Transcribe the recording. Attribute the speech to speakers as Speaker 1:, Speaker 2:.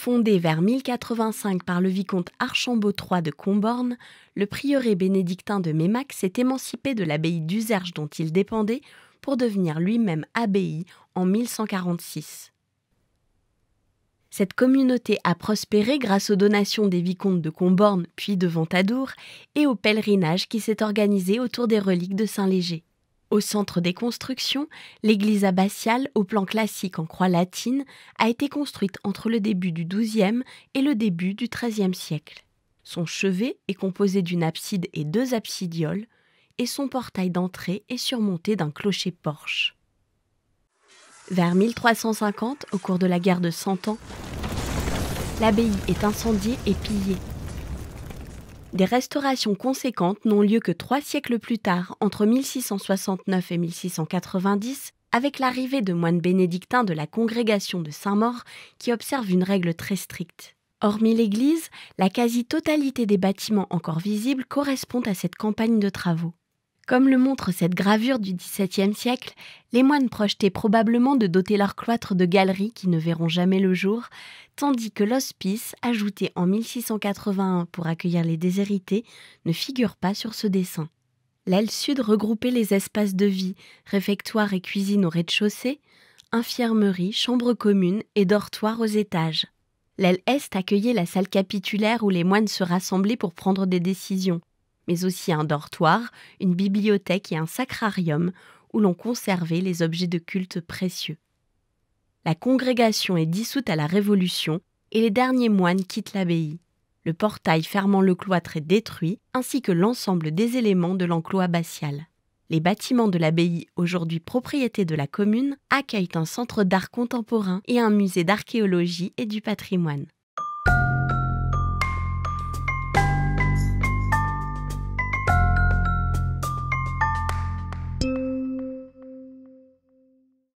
Speaker 1: Fondé vers 1085 par le vicomte Archambaud III de Comborn, le prieuré bénédictin de Meymac s'est émancipé de l'abbaye d'Uzerche dont il dépendait pour devenir lui-même abbaye en 1146. Cette communauté a prospéré grâce aux donations des vicomtes de Comborn puis de Ventadour et au pèlerinage qui s'est organisé autour des reliques de Saint-Léger. Au centre des constructions, l'église abbatiale, au plan classique en croix latine, a été construite entre le début du XIIe et le début du XIIIe siècle. Son chevet est composé d'une abside et 2 absidioles, et son portail d'entrée est surmonté d'un clocher-porche. Vers 1350, au cours de la guerre de Cent Ans, l'abbaye est incendiée et pillée. Des restaurations conséquentes n'ont lieu que 3 siècles plus tard, entre 1669 et 1690, avec l'arrivée de moines bénédictins de la congrégation de Saint-Maur qui observent une règle très stricte. Hormis l'église, la quasi-totalité des bâtiments encore visibles correspondent à cette campagne de travaux. Comme le montre cette gravure du XVIIe siècle, les moines projetaient probablement de doter leur cloître de galeries qui ne verront jamais le jour, tandis que l'hospice, ajouté en 1681 pour accueillir les déshérités, ne figure pas sur ce dessin. L'aile sud regroupait les espaces de vie, réfectoire et cuisine au rez-de-chaussée, infirmerie, chambre commune et dortoir aux étages. L'aile est accueillait la salle capitulaire où les moines se rassemblaient pour prendre des décisions, mais aussi un dortoir, une bibliothèque et un sacrarium où l'on conservait les objets de culte précieux. La congrégation est dissoute à la Révolution et les derniers moines quittent l'abbaye. Le portail fermant le cloître est détruit, ainsi que l'ensemble des éléments de l'enclos abbatial. Les bâtiments de l'abbaye, aujourd'hui propriété de la commune, accueillent un centre d'art contemporain et un musée d'archéologie et du patrimoine.